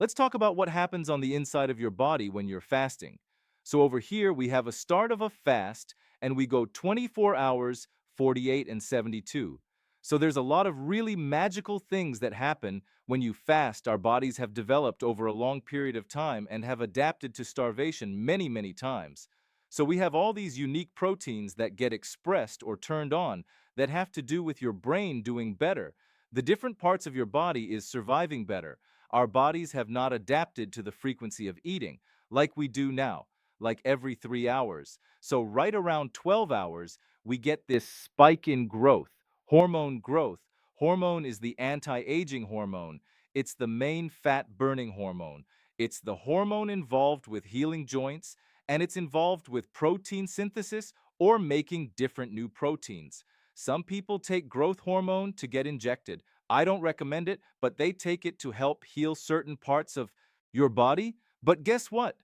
Let's talk about what happens on the inside of your body when you're fasting. So over here, we have a start of a fast, and we go 24 hours, 48, and 72. So there's a lot of really magical things that happen when you fast. Our bodies have developed over a long period of time and have adapted to starvation many, many times. So we have all these unique proteins that get expressed or turned on that have to do with your brain doing better. The different parts of your body is surviving better. Our bodies have not adapted to the frequency of eating like we do now, like every 3 hours. So, right around 12 hours, we get this spike in growth, hormone growth. Hormone is the anti aging hormone, it's the main fat burning hormone. It's the hormone involved with healing joints, and it's involved with protein synthesis or making different new proteins. Some people take growth hormone to get injected. I don't recommend it, but they take it to help heal certain parts of your body. But guess what?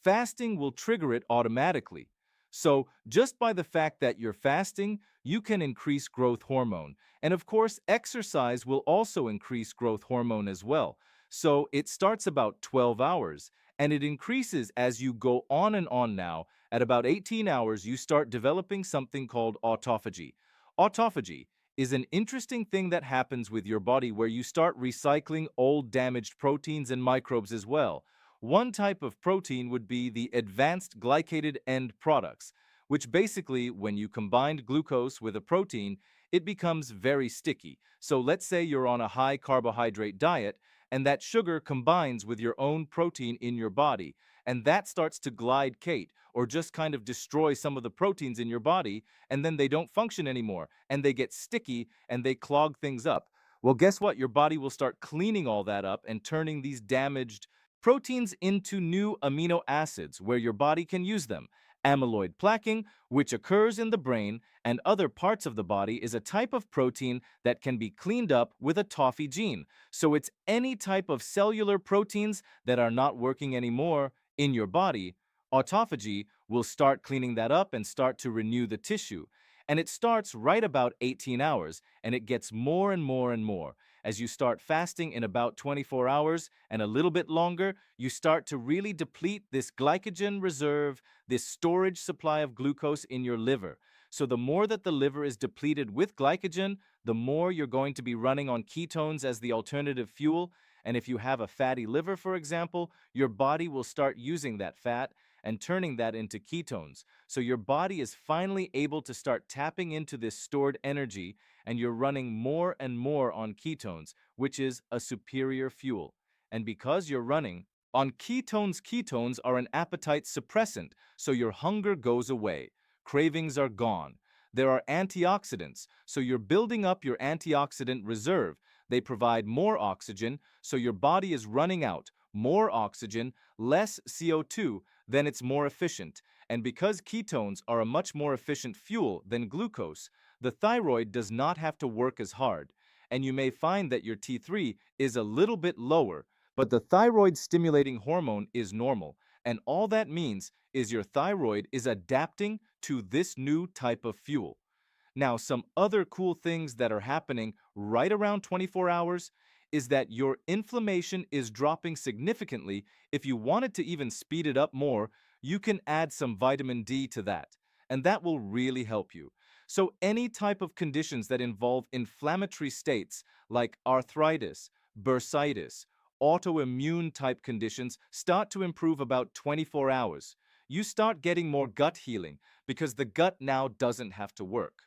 Fasting will trigger it automatically. So, just by the fact that you're fasting, you can increase growth hormone. And of course, exercise will also increase growth hormone as well. So, it starts about 12 hours and it increases as you go on and on now. At about 18 hours, you start developing something called autophagy. Autophagy is an interesting thing that happens with your body where you start recycling old damaged proteins and microbes as well. One type of protein would be the advanced glycated end products, which basically, when you combine glucose with a protein, it becomes very sticky. So let's say you're on a high carbohydrate diet, and that sugar combines with your own protein in your body, and that starts to glidecate or just kind of destroy some of the proteins in your body, and then they don't function anymore, and they get sticky and they clog things up. Well, guess what? Your body will start cleaning all that up and turning these damaged proteins into new amino acids where your body can use them. Amyloid plaquing, which occurs in the brain and other parts of the body, is a type of protein that can be cleaned up with a toffee gene. So it's any type of cellular proteins that are not working anymore in your body. Autophagy will start cleaning that up and start to renew the tissue. And it starts right about 18 hours, and it gets more and more and more. As you start fasting in about 24 hours and a little bit longer, you start to really deplete this glycogen reserve, this storage supply of glucose in your liver. So the more that the liver is depleted with glycogen, the more you're going to be running on ketones as the alternative fuel. And if you have a fatty liver, for example, your body will start using that fat and turning that into ketones. So your body is finally able to start tapping into this stored energy, and you're running more and more on ketones, which is a superior fuel. And because you're running on ketones, ketones are an appetite suppressant, so your hunger goes away. Cravings are gone. There are antioxidants, so you're building up your antioxidant reserve. They provide more oxygen, so your body is running out. More oxygen, less CO2, then it's more efficient. And because ketones are a much more efficient fuel than glucose, the thyroid does not have to work as hard. And you may find that your T3 is a little bit lower, but the thyroid stimulating hormone is normal. And all that means is your thyroid is adapting to this new type of fuel. Now, some other cool things that are happening right around 24 hours is that your inflammation is dropping significantly. If you wanted to even speed it up more, you can add some vitamin D to that, and that will really help you. So, any type of conditions that involve inflammatory states like arthritis, bursitis, autoimmune type conditions start to improve about 24 hours. You start getting more gut healing because the gut now doesn't have to work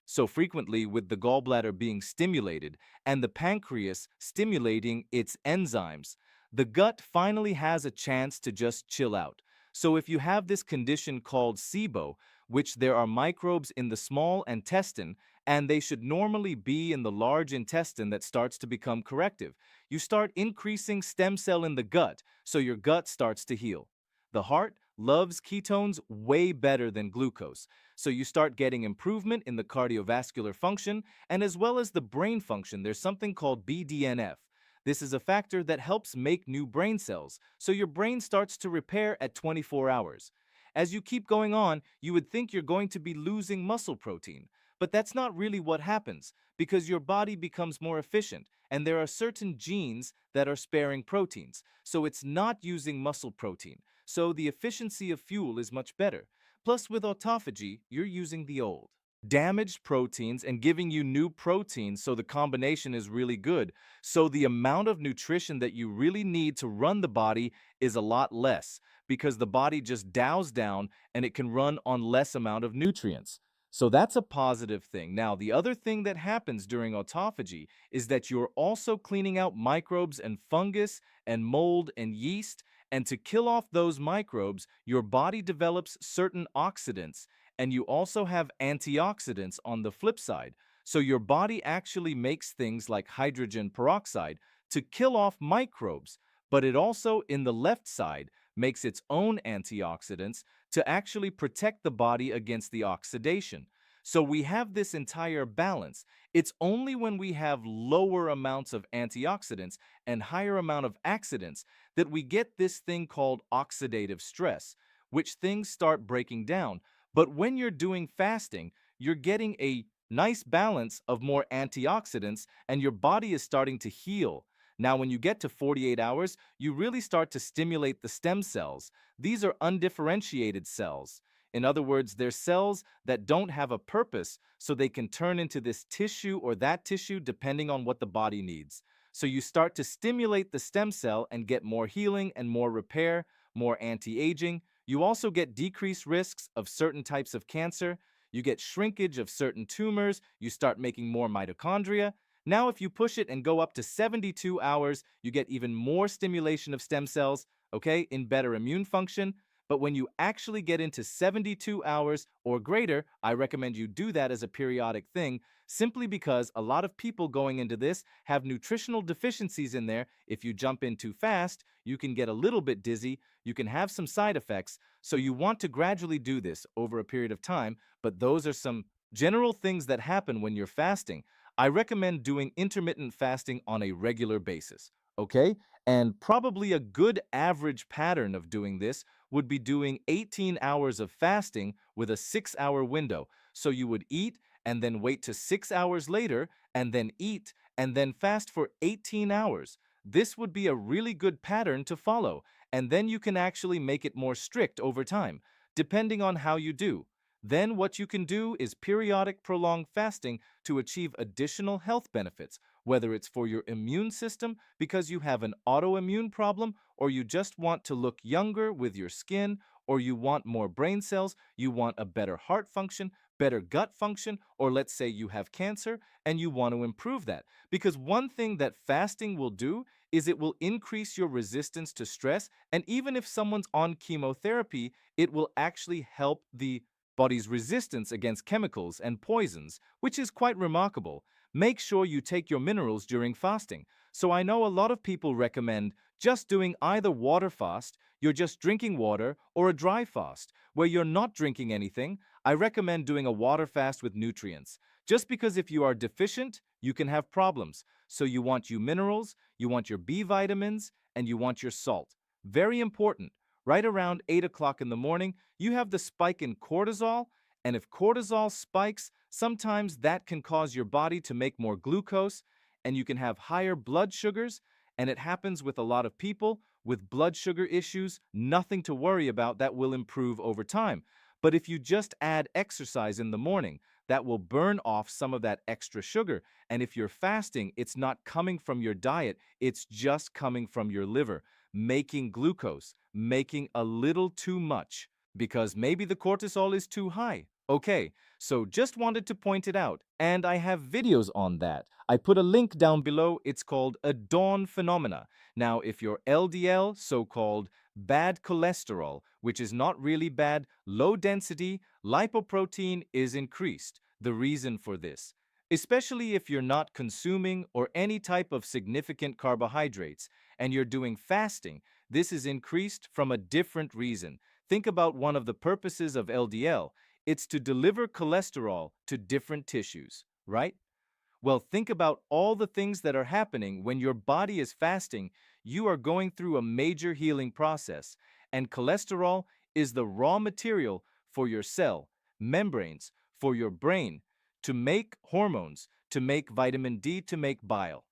so frequently with the gallbladder being stimulated and the pancreas stimulating its enzymes. The gut finally has a chance to just chill out. So if you have this condition called SIBO, which there are microbes in the small intestine, and they should normally be in the large intestine that starts to become corrective, you start increasing stem cell in the gut, so your gut starts to heal. The heart loves ketones way better than glucose. So you start getting improvement in the cardiovascular function and as well as the brain function. There's something called BDNF. This is a factor that helps make new brain cells, so your brain starts to repair at 24 hours. As you keep going on, you would think you're going to be losing muscle protein, but that's not really what happens because your body becomes more efficient and there are certain genes that are sparing proteins, so it's not using muscle protein. So the efficiency of fuel is much better. Plus, with autophagy, you're using the old, damaged proteins and giving you new proteins, so the combination is really good. So the amount of nutrition that you really need to run the body is a lot less because the body just dials down and it can run on less amount of nutrients. So that's a positive thing. Now, the other thing that happens during autophagy is that you're also cleaning out microbes and fungus and mold and yeast. And to kill off those microbes, your body develops certain oxidants, and you also have antioxidants on the flip side. So your body actually makes things like hydrogen peroxide to kill off microbes, but it also, in the left side, makes its own antioxidants to actually protect the body against the oxidation. So we have this entire balance. It's only when we have lower amounts of antioxidants and higher amount of accidents that we get this thing called oxidative stress, which things start breaking down. But when you're doing fasting, you're getting a nice balance of more antioxidants and your body is starting to heal. Now, when you get to 48 hours, you really start to stimulate the stem cells. These are undifferentiated cells. In other words, they're cells that don't have a purpose, so they can turn into this tissue or that tissue depending on what the body needs. So you start to stimulate the stem cell and get more healing and more repair, more anti-aging. You also get decreased risks of certain types of cancer. You get shrinkage of certain tumors. You start making more mitochondria. Now, if you push it and go up to 72 hours, you get even more stimulation of stem cells, okay, in better immune function. But when you actually get into 72 hours or greater, I recommend you do that as a periodic thing, simply because a lot of people going into this have nutritional deficiencies in there. If you jump in too fast, you can get a little bit dizzy, you can have some side effects. So you want to gradually do this over a period of time, but those are some general things that happen when you're fasting. I recommend doing intermittent fasting on a regular basis, okay? And probably a good average pattern of doing this would be doing 18 hours of fasting with a 6-hour window. So you would eat and then wait to 6 hours later and then eat and then fast for 18 hours. This would be a really good pattern to follow, and then you can actually make it more strict over time, depending on how you do. Then what you can do is periodic prolonged fasting to achieve additional health benefits, whether it's for your immune system because you have an autoimmune problem, or you just want to look younger with your skin, or you want more brain cells, you want a better heart function, better gut function, or let's say you have cancer and you want to improve that. Because one thing that fasting will do is it will increase your resistance to stress, and even if someone's on chemotherapy, it will actually help the body's resistance against chemicals and poisons, which is quite remarkable. Make sure you take your minerals during fasting. So I know a lot of people recommend just doing either water fast, you're just drinking water, or a dry fast, where you're not drinking anything. I recommend doing a water fast with nutrients. Just because if you are deficient, you can have problems. So you want your minerals, you want your B vitamins, and you want your salt. Very important. Right around 8 o'clock in the morning, you have the spike in cortisol, and if cortisol spikes, sometimes that can cause your body to make more glucose, and you can have higher blood sugars, and it happens with a lot of people with blood sugar issues. Nothing to worry about, that will improve over time. But if you just add exercise in the morning, that will burn off some of that extra sugar. And if you're fasting, it's not coming from your diet, it's just coming from your liver, making glucose, making a little too much because maybe the cortisol is too high. Okay, so just wanted to point it out, and I have videos on that. I put a link down below. It's called a dawn phenomena. Now, if your LDL, so-called bad cholesterol, which is not really bad, low density, lipoprotein is increased. The reason for this, especially if you're not consuming or any type of significant carbohydrates and you're doing fasting, this is increased from a different reason. Think about one of the purposes of LDL. It's to deliver cholesterol to different tissues, right? Well, think about all the things that are happening when your body is fasting. You are going through a major healing process, and cholesterol is the raw material for your cell, membranes, for your brain, to make hormones, to make vitamin D, to make bile.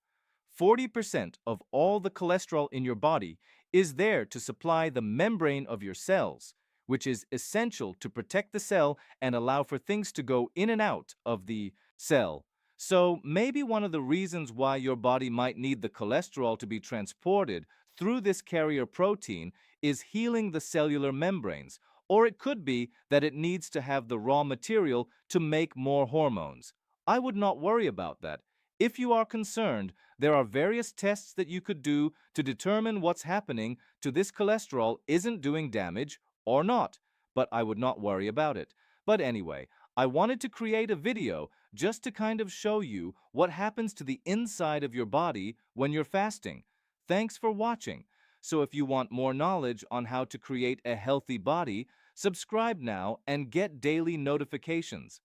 40% of all the cholesterol in your body is there to supply the membrane of your cells, which is essential to protect the cell and allow for things to go in and out of the cell. So maybe one of the reasons why your body might need the cholesterol to be transported through this carrier protein is healing the cellular membranes, or it could be that it needs to have the raw material to make more hormones. I would not worry about that. If you are concerned, there are various tests that you could do to determine what's happening to this cholesterol isn't doing damage or not, but I would not worry about it. But anyway, I wanted to create a video just to kind of show you what happens to the inside of your body when you're fasting. Thanks for watching. So if you want more knowledge on how to create a healthy body, subscribe now and get daily notifications.